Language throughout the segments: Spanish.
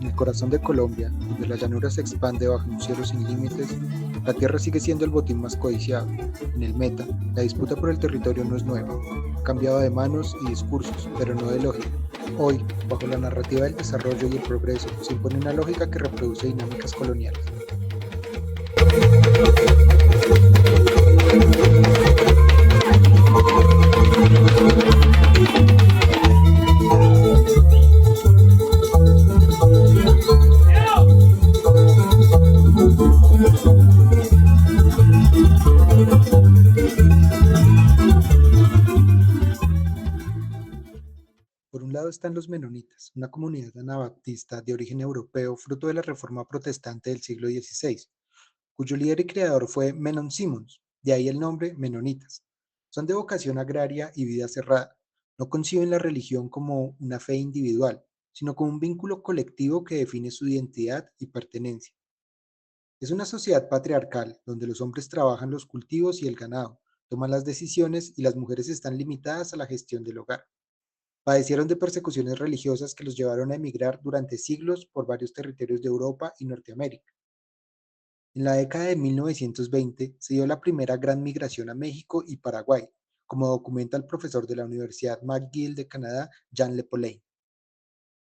En el corazón de Colombia, donde la llanura se expande bajo un cielo sin límites, la tierra sigue siendo el botín más codiciado. En el Meta, la disputa por el territorio no es nueva. Ha cambiado de manos y discursos, pero no de lógica. Hoy, bajo la narrativa del desarrollo y el progreso, se impone una lógica que reproduce dinámicas coloniales. Por un lado están los menonitas, una comunidad anabaptista de origen europeo fruto de la Reforma Protestante del siglo XVI, cuyo líder y creador fue Menon Simons, de ahí el nombre menonitas. Son de vocación agraria y vida cerrada. No conciben la religión como una fe individual, sino como un vínculo colectivo que define su identidad y pertenencia. Es una sociedad patriarcal, donde los hombres trabajan los cultivos y el ganado, toman las decisiones y las mujeres están limitadas a la gestión del hogar. Padecieron de persecuciones religiosas que los llevaron a emigrar durante siglos por varios territorios de Europa y Norteamérica. En la década de 1920 se dio la primera gran migración a México y Paraguay, como documenta el profesor de la Universidad McGill de Canadá, Jean Lepoley.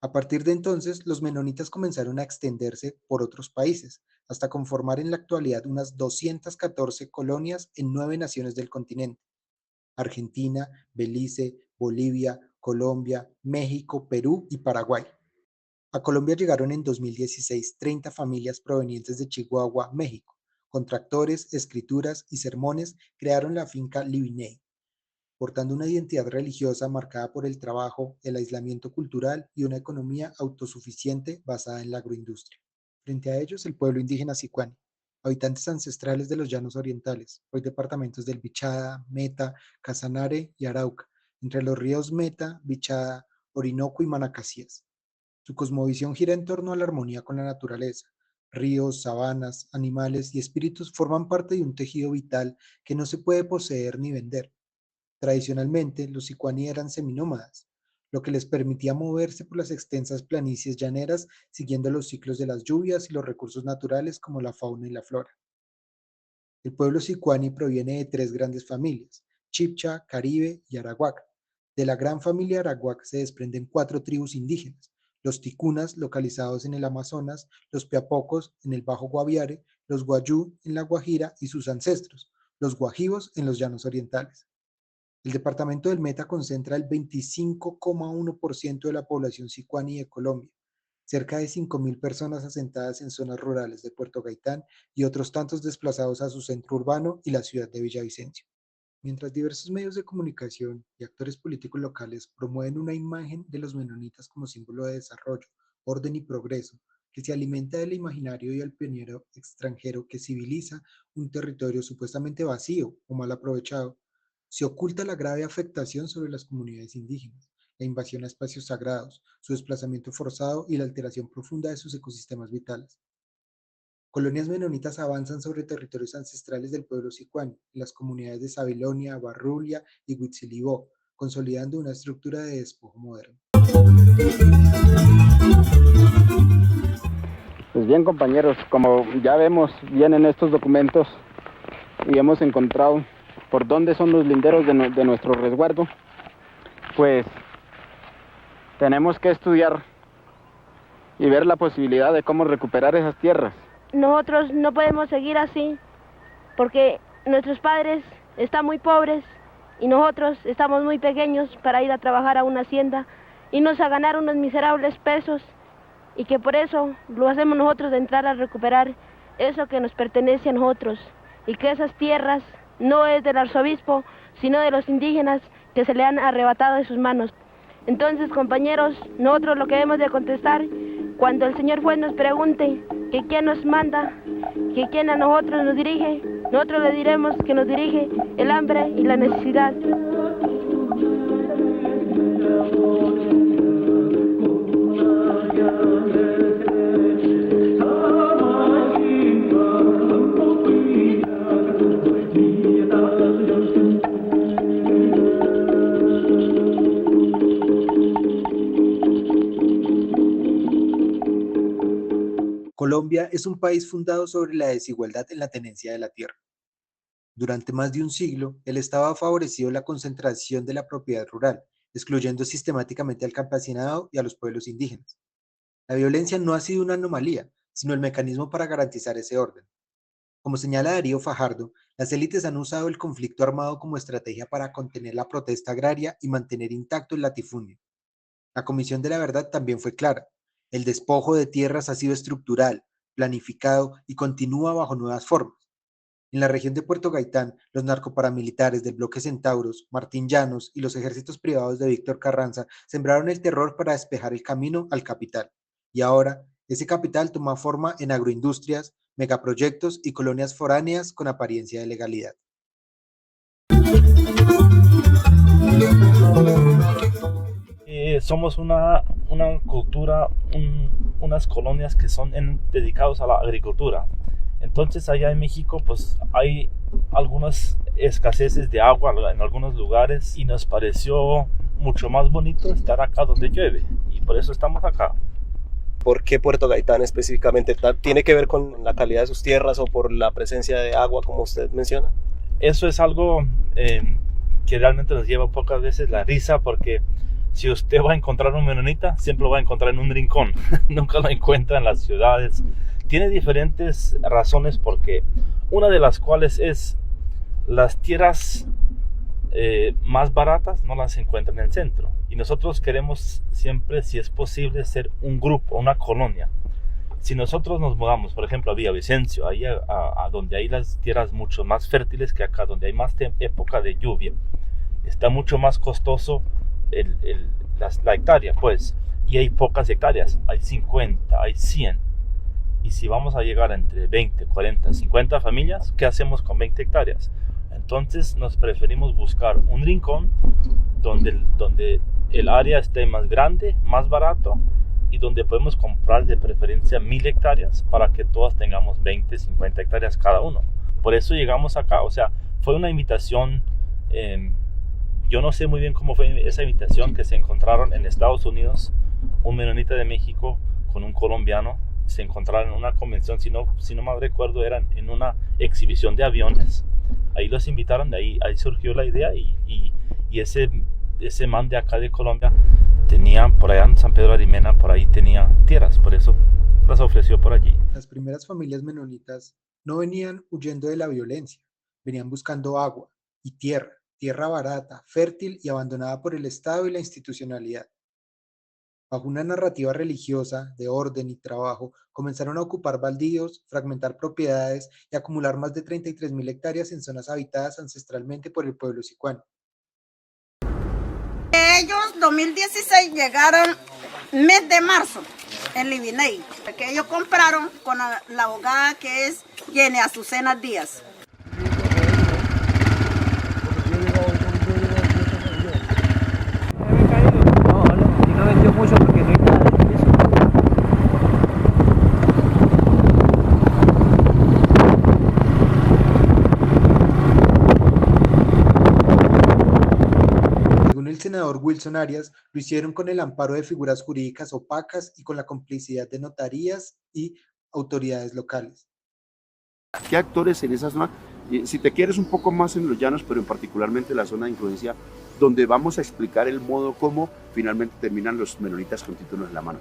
A partir de entonces, los menonitas comenzaron a extenderse por otros países, hasta conformar en la actualidad unas 214 colonias en 9 naciones del continente: Argentina, Belice, Bolivia, Colombia, México, Perú y Paraguay. A Colombia llegaron en 2016 30 familias provenientes de Chihuahua, México. Con tractores, escrituras y sermones crearon la finca Liviney, portando una identidad religiosa marcada por el trabajo, el aislamiento cultural y una economía autosuficiente basada en la agroindustria. Frente a ellos, el pueblo indígena Sicuani, habitantes ancestrales de los llanos orientales, hoy departamentos del Bichada, Meta, Casanare y Arauca, entre los ríos Meta, Bichada, Orinoco y Manacasíes. Su cosmovisión gira en torno a la armonía con la naturaleza. Ríos, sabanas, animales y espíritus forman parte de un tejido vital que no se puede poseer ni vender. Tradicionalmente, los sicuani eran seminómadas, lo que les permitía moverse por las extensas planicies llaneras siguiendo los ciclos de las lluvias y los recursos naturales como la fauna y la flora. El pueblo sicuani proviene de 3 grandes familias: Chibcha, Caribe y Arawak. De la gran familia Arawak se desprenden 4 tribus indígenas: los ticunas, localizados en el Amazonas; los piapocos en el Bajo Guaviare; los guayú en la Guajira y sus ancestros, los guajivos, en los llanos orientales. El departamento del Meta concentra el 25,1% de la población sicuani de Colombia, cerca de 5.000 personas asentadas en zonas rurales de Puerto Gaitán y otros tantos desplazados a su centro urbano y la ciudad de Villavicencio. Mientras diversos medios de comunicación y actores políticos locales promueven una imagen de los menonitas como símbolo de desarrollo, orden y progreso, que se alimenta del imaginario y del pionero extranjero que civiliza un territorio supuestamente vacío o mal aprovechado, se oculta la grave afectación sobre las comunidades indígenas, la invasión a espacios sagrados, su desplazamiento forzado y la alteración profunda de sus ecosistemas vitales. Colonias menonitas avanzan sobre territorios ancestrales del pueblo sicuani, en las comunidades de Sabilonia, Barrulia y Huitzilibó, consolidando una estructura de despojo moderno. Pues bien, compañeros, como ya vemos bien en estos documentos y hemos encontrado por dónde son los linderos de nuestro resguardo, pues tenemos que estudiar y ver la posibilidad de cómo recuperar esas tierras. Nosotros no podemos seguir así, porque nuestros padres están muy pobres y nosotros estamos muy pequeños para ir a trabajar a una hacienda y nos a ganar unos miserables pesos, y que por eso lo hacemos nosotros, de entrar a recuperar eso que nos pertenece a nosotros, y que esas tierras no es del arzobispo, sino de los indígenas que se le han arrebatado de sus manos. Entonces, compañeros, nosotros lo que debemos de contestar cuando el señor juez nos pregunte que quién nos manda, que quién a nosotros nos dirige, nosotros le diremos que nos dirige el hambre y la necesidad. Colombia es un país fundado sobre la desigualdad en la tenencia de la tierra. Durante más de un siglo, el Estado ha favorecido la concentración de la propiedad rural, excluyendo sistemáticamente al campesinado y a los pueblos indígenas. La violencia no ha sido una anomalía, sino el mecanismo para garantizar ese orden. Como señala Darío Fajardo, las élites han usado el conflicto armado como estrategia para contener la protesta agraria y mantener intacto el latifundio. La Comisión de la Verdad también fue clara. El despojo de tierras ha sido estructural, planificado y continúa bajo nuevas formas. En la región de Puerto Gaitán, los narcoparamilitares del bloque Centauros, Martín Llanos y los ejércitos privados de Víctor Carranza sembraron el terror para despejar el camino al capital. Y ahora, ese capital toma forma en agroindustrias, megaproyectos y colonias foráneas con apariencia de legalidad. Somos una cultura, unas colonias que son dedicados a la agricultura. Entonces allá en México pues hay algunas escaseces de agua en algunos lugares y nos pareció mucho más bonito estar acá donde llueve y por eso estamos acá. ¿Por qué Puerto Gaitán específicamente? ¿Tiene que ver con la calidad de sus tierras o por la presencia de agua como usted menciona? Eso es algo que realmente nos lleva pocas veces la risa porque si usted va a encontrar un menonita, siempre lo va a encontrar en un rincón, nunca lo encuentra en las ciudades. Tiene diferentes razones porque una de las cuales es las tierras más baratas no las encuentran en el centro y nosotros queremos siempre, si es posible, ser un grupo, una colonia. Si nosotros nos mudamos, por ejemplo, a Villavicencio, ahí a donde hay las tierras mucho más fértiles que acá, donde hay más época de lluvia, está mucho más costoso la hectárea, pues, y hay pocas hectáreas, hay 50, hay 100. Y si vamos a llegar entre 20, 40, 50 familias, ¿qué hacemos con 20 hectáreas? Entonces nos preferimos buscar un rincón donde el área esté más grande, más barato y donde podemos comprar de preferencia 1000 hectáreas para que todas tengamos 20, 50 hectáreas cada uno. Por eso llegamos acá, o sea, fue una invitación, yo no sé muy bien cómo fue esa invitación que se encontraron en Estados Unidos, un menonita de México con un colombiano, se encontraron en una convención, si no mal recuerdo, eran en una exhibición de aviones. Ahí los invitaron, ahí surgió la idea y ese man de acá de Colombia tenía, por allá en San Pedro de Arimena, por ahí tenía tierras, por eso las ofreció por allí. Las primeras familias menonitas no venían huyendo de la violencia, venían buscando agua y tierra barata, fértil y abandonada por el Estado y la institucionalidad. Bajo una narrativa religiosa de orden y trabajo, comenzaron a ocupar baldíos, fragmentar propiedades y acumular más de 33.000 hectáreas en zonas habitadas ancestralmente por el pueblo sicuano. Ellos 2016 llegaron mes de marzo en Libiney, que ellos compraron con la abogada que es Jenny Azucena Díaz. No vendió mucho porque no hay nada de eso. Según el senador Wilson Arias, lo hicieron con el amparo de figuras jurídicas opacas y con la complicidad de notarías y autoridades locales. ¿Qué actores en esa zona? Si te quieres un poco más en los llanos, pero en particularmente la zona de influencia, donde vamos a explicar el modo como finalmente terminan los menonitas con títulos en la mano.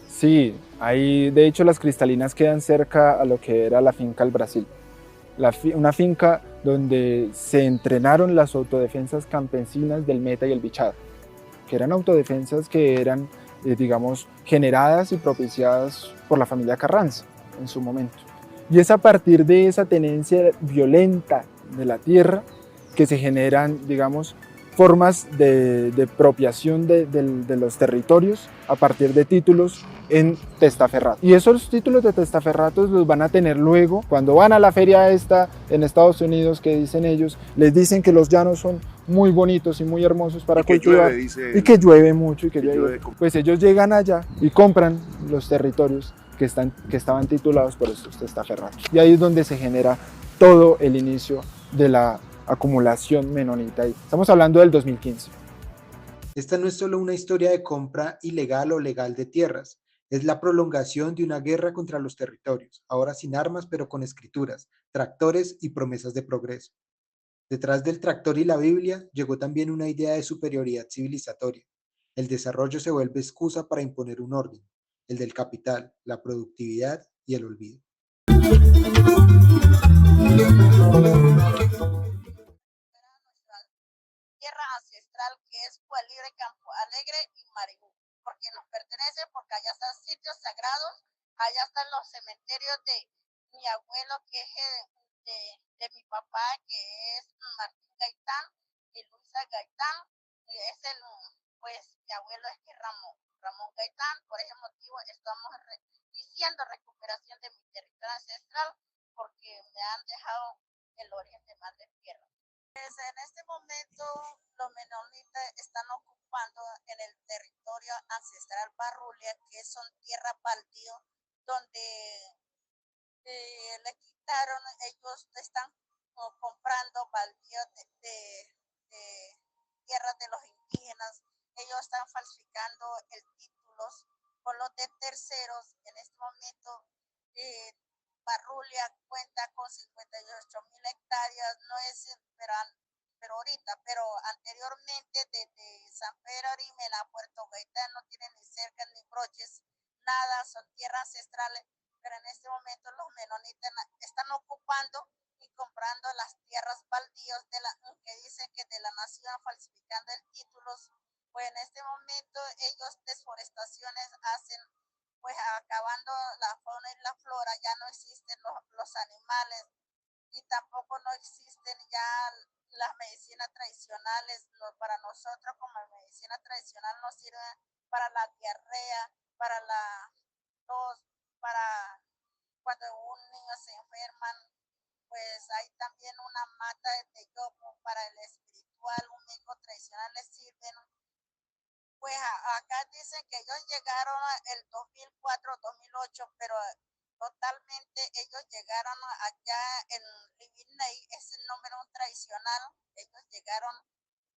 Sí, ahí de hecho las cristalinas quedan cerca a lo que era la finca El Brasil. Una finca donde se entrenaron las autodefensas campesinas del Meta y el Bichada, que eran autodefensas que eran, digamos, generadas y propiciadas por la familia Carranza en su momento. Y es a partir de esa tenencia violenta de la tierra que se generan, digamos, formas de apropiación de los territorios a partir de títulos en testaferrato. Y esos títulos de testaferratos los van a tener luego cuando van a la feria esta en Estados Unidos, que dicen ellos, les dicen que los llanos son muy bonitos y muy hermosos para cultivar y que llueve mucho y que llueve. Pues ellos llegan allá y compran los territorios que estaban titulados por estos testaferratos. Y ahí es donde se genera todo el inicio de la acumulación menonita. Estamos hablando del 2015. Esta no es solo una historia de compra ilegal o legal de tierras, Es la prolongación de una guerra contra los territorios, ahora sin armas pero con escrituras, tractores y promesas de progreso. Detrás del tractor y la Biblia llegó también una idea de superioridad civilizatoria. El desarrollo se vuelve excusa para imponer un orden, el del capital, la productividad y el olvido. Tierra ancestral que es Libre, Campo Alegre y Maribú, porque nos pertenece, porque allá están sitios sagrados, allá están los cementerios de mi abuelo, que es de mi papá, que es Martín Gaitán y Luisa Gaitán, y es pues mi abuelo es que Ramón Gaitán. Por ese motivo estamos diciendo recuperación de mi territorio ancestral, porque me han dejado el oriente madre tierra. Pues en este momento los menonitas están ocupando en el territorio ancestral Barrulia, que son tierra baldío, donde le quitaron, ellos están comprando baldíos de tierras de los indígenas, ellos están falsificando el títulos con los de terceros. En este momento Barrulia cuenta con 58.000 hectáreas, no es, pero ahorita, pero anteriormente desde San Pedro Arimela a Puerto Gaitán no tienen ni cercas ni broches, nada, son tierras ancestrales, pero en este momento los menonitas están ocupando y comprando las tierras baldíos que dicen que de la nación, falsificando el títulos. Pues en este momento ellos desforestaciones hacen, pues acabando la fauna y la flora, ya no existen los animales y tampoco no existen ya las medicinas tradicionales. Para nosotros como medicina tradicional nos sirven para la diarrea, para la tos, para cuando un niño se enferma, pues hay también una mata de yopo para el espiritual, un médico tradicional les sirven. Pues acá dicen que ellos llegaron el 2004-2008, pero totalmente ellos llegaron allá en Liviney, es el número tradicional. Ellos llegaron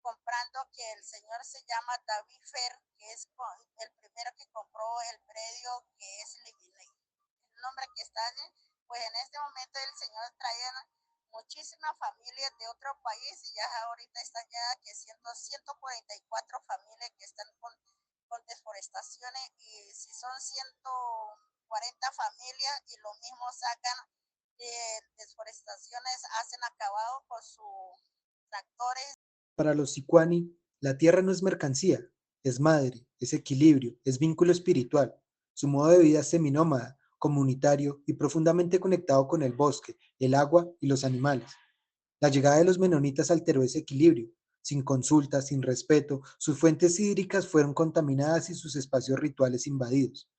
comprando, que el señor se llama David Fer, que es el primero que compró el predio que es Liviney. El nombre que está allí, pues en este momento el señor trae muchísimas familias de otro país y ya ahorita están ya que siendo 144 familias que están con desforestaciones, y si son 140 familias y lo mismo sacan desforestaciones, hacen acabado con sus tractores. Para los sicuani, la tierra no es mercancía, es madre, es equilibrio, es vínculo espiritual. Su modo de vida es seminómada, comunitario y profundamente conectado con el bosque, el agua y los animales. La llegada de los menonitas alteró ese equilibrio. Sin consulta, sin respeto, sus fuentes hídricas fueron contaminadas y sus espacios rituales invadidos.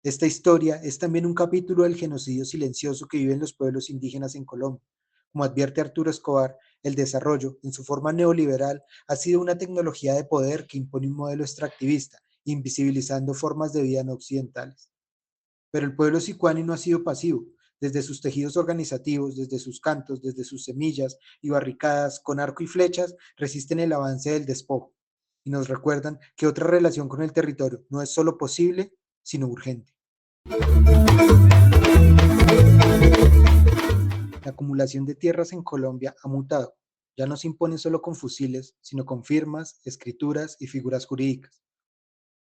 Esta historia es también un capítulo del genocidio silencioso que viven los pueblos indígenas en Colombia. Como advierte Arturo Escobar, el desarrollo, en su forma neoliberal, ha sido una tecnología de poder que impone un modelo extractivista, invisibilizando formas de vida no occidentales. Pero el pueblo sicuani no ha sido pasivo. Desde sus tejidos organizativos, desde sus cantos, desde sus semillas y barricadas con arco y flechas, resisten el avance del despojo y nos recuerdan que otra relación con el territorio no es solo posible, sino urgente. La acumulación de tierras en Colombia ha mutado. Ya no se impone solo con fusiles, sino con firmas, escrituras y figuras jurídicas.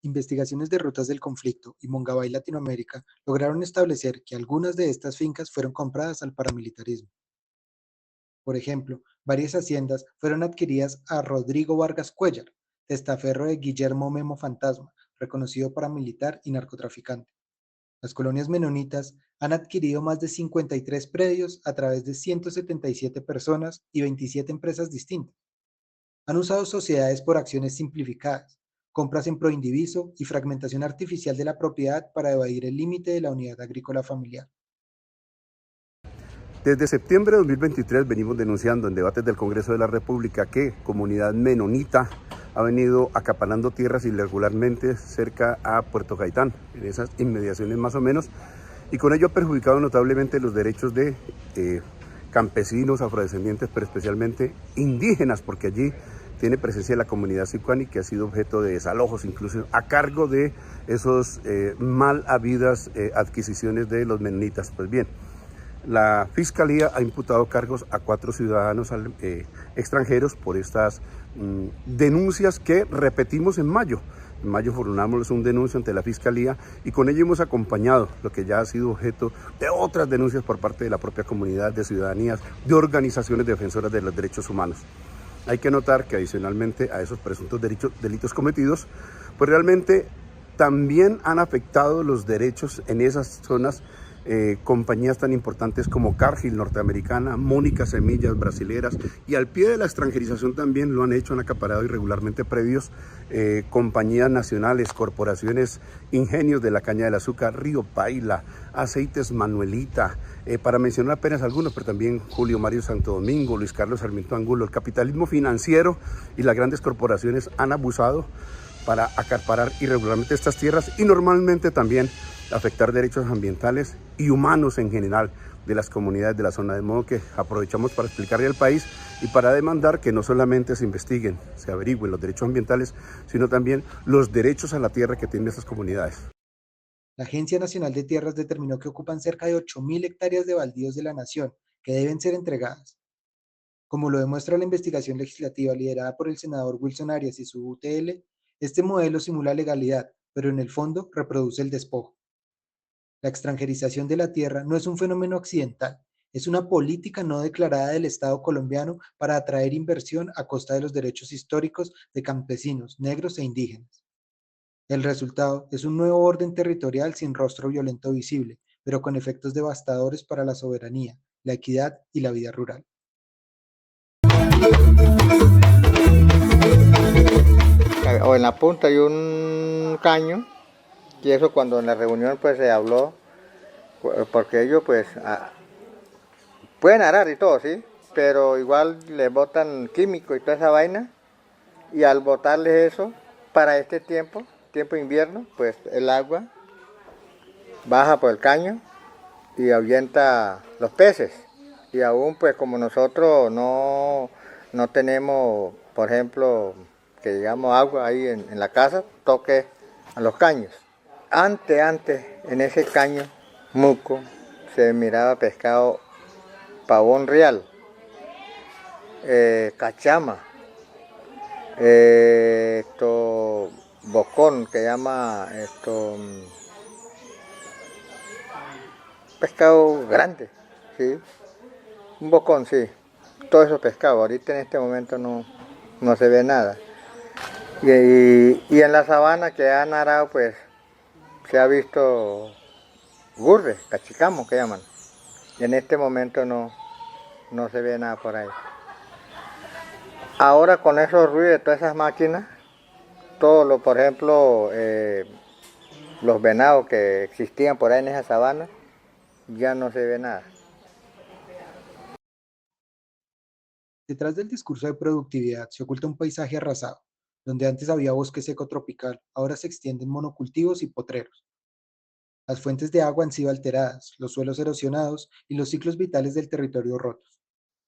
Investigaciones de rutas del conflicto y Mongabay Latinoamérica lograron establecer que algunas de estas fincas fueron compradas al paramilitarismo. Por ejemplo, varias haciendas fueron adquiridas a Rodrigo Vargas Cuéllar, testaferro de Guillermo Memo Fantasma, reconocido paramilitar y narcotraficante. Las colonias menonitas han adquirido más de 53 predios a través de 177 personas y 27 empresas distintas. Han usado sociedades por acciones simplificadas, compras en proindiviso y fragmentación artificial de la propiedad para evadir el límite de la unidad agrícola familiar. Desde septiembre de 2023 venimos denunciando en debates del Congreso de la República que comunidad menonita ha venido acaparando tierras irregularmente cerca a Puerto Gaitán, en esas inmediaciones más o menos, y con ello ha perjudicado notablemente los derechos de campesinos, afrodescendientes, pero especialmente indígenas, porque allí tiene presencia la comunidad sicuani, que ha sido objeto de desalojos, incluso a cargo de esos mal habidas adquisiciones de los menonitas. Pues bien, la Fiscalía ha imputado cargos a 4 ciudadanos extranjeros por estas denuncias que repetimos en mayo. En mayo formulamos un denuncio ante la Fiscalía y con ello hemos acompañado lo que ya ha sido objeto de otras denuncias por parte de la propia comunidad, de ciudadanías, de organizaciones defensoras de los derechos humanos. Hay que notar que adicionalmente a esos presuntos delitos cometidos, pues realmente también han afectado los derechos en esas zonas compañías tan importantes como Cargill norteamericana, Mónica Semillas brasileras, y al pie de la extranjerización también lo han hecho, han acaparado irregularmente predios compañías nacionales, corporaciones, ingenios de la caña del azúcar, Río Paila, Aceites Manuelita, para mencionar apenas algunos, pero también Julio Mario Santo Domingo, Luis Carlos Sarmiento Angulo. El capitalismo financiero y las grandes corporaciones han abusado para acaparar irregularmente estas tierras y normalmente también afectar derechos ambientales y humanos en general de las comunidades de la zona, de modo que aprovechamos para explicarle al país y para demandar que no solamente se investiguen, se averigüen los derechos ambientales, sino también los derechos a la tierra que tienen estas comunidades. La Agencia Nacional de Tierras determinó que ocupan cerca de 8.000 hectáreas de baldíos de la nación, que deben ser entregadas. Como lo demuestra la investigación legislativa liderada por el senador Wilson Arias y su UTL, este modelo simula legalidad, pero en el fondo reproduce el despojo. La extranjerización de la tierra no es un fenómeno accidental, es una política no declarada del Estado colombiano para atraer inversión a costa de los derechos históricos de campesinos, negros e indígenas. El resultado es un nuevo orden territorial sin rostro violento visible, pero con efectos devastadores para la soberanía, la equidad y la vida rural. O en la punta hay un caño, y eso cuando en la reunión pues se habló, porque ellos pues pueden arar y todo, sí, pero igual les botan químicos y toda esa vaina, y al botarles eso, para este tiempo de invierno, pues el agua baja por el caño y ahuyenta los peces, y aún pues como nosotros no tenemos, por ejemplo, que digamos agua ahí en la casa, toque a los caños. Antes, en ese caño, Muco, se miraba pescado pavón real, cachama, bocón, que llama pescado grande, ¿sí? Un bocón, sí. Todos esos pescados, ahorita en este momento no se ve nada. Y en la sabana que han arado, pues, se ha visto gurre, cachicamo que llaman. Y en este momento no se ve nada por ahí. Ahora con esos ruidos de todas esas máquinas, por ejemplo, los venados que existían por ahí en esa sabana, ya no se ve nada. Detrás del discurso de productividad se oculta un paisaje arrasado. Donde antes había bosque seco tropical, ahora se extienden monocultivos y potreros. Las fuentes de agua han sido alteradas, los suelos erosionados y los ciclos vitales del territorio rotos.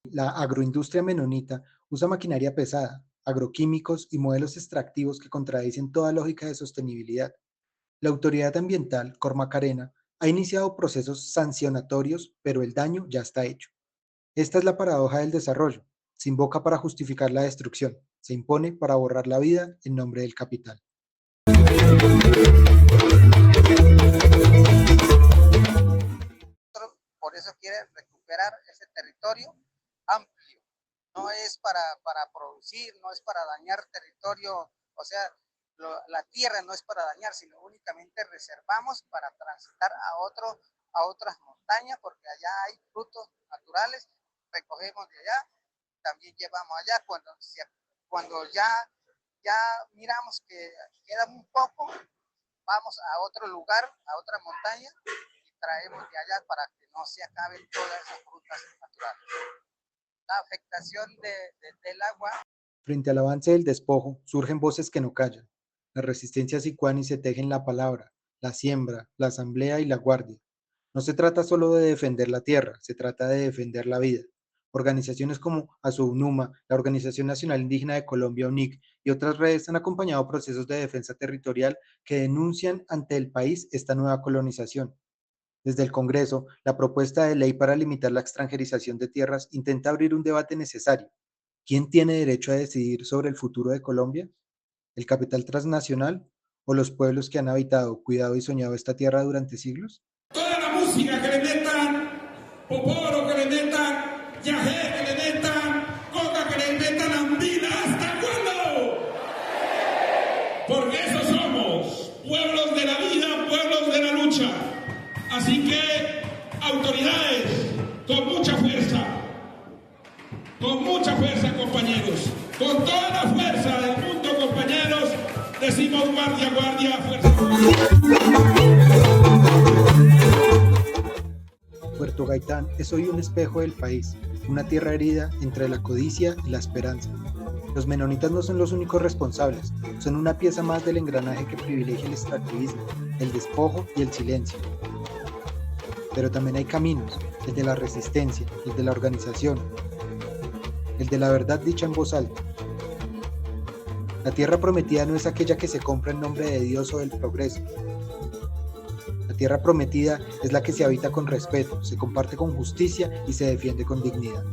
La agroindustria menonita usa maquinaria pesada, agroquímicos y modelos extractivos que contradicen toda lógica de sostenibilidad. La autoridad ambiental, Cormacarena, ha iniciado procesos sancionatorios, pero el daño ya está hecho. Esta es la paradoja del desarrollo. Se invoca para justificar la destrucción, se impone para borrar la vida en nombre del capital. Por eso quiere recuperar ese territorio amplio. No es para producir, no es para dañar territorio, o sea, la tierra no es para dañar, sino únicamente reservamos para transitar a otras montañas, porque allá hay frutos naturales, recogemos de allá, también llevamos allá, cuando ya miramos que queda un poco, vamos a otro lugar, a otra montaña, y traemos de allá para que no se acaben todas esas frutas naturales. La afectación del agua. Frente al avance del despojo, surgen voces que no callan. La resistencia sicuani se teje en la palabra, la siembra, la asamblea y la guardia. No se trata solo de defender la tierra, se trata de defender la vida. Organizaciones como ASUNUMA, la Organización Nacional Indígena de Colombia, UNIC, y otras redes han acompañado procesos de defensa territorial que denuncian ante el país esta nueva colonización. Desde el Congreso, la propuesta de ley para limitar la extranjerización de tierras intenta abrir un debate necesario. ¿Quién tiene derecho a decidir sobre el futuro de Colombia? ¿El capital transnacional o los pueblos que han habitado, cuidado y soñado esta tierra durante siglos? Toda la música que le metan, poporo que le metan, yajé que le metan, coca que le metan, andina, ¿hasta cuándo? Porque esos somos, pueblos de la vida, pueblos de la lucha. Así que, autoridades, con mucha fuerza, compañeros, con toda la fuerza del mundo, compañeros, decimos guardia, guardia, fuerza. Puerto Gaitán es hoy un espejo del país, una tierra herida entre la codicia y la esperanza. Los menonitas no son los únicos responsables, son una pieza más del engranaje que privilegia el extractivismo, el despojo y el silencio. Pero también hay caminos, el de la resistencia, el de la organización, el de la verdad dicha en voz alta. La tierra prometida no es aquella que se compra en nombre de Dios o del progreso. La tierra prometida es la que se habita con respeto, se comparte con justicia y se defiende con dignidad.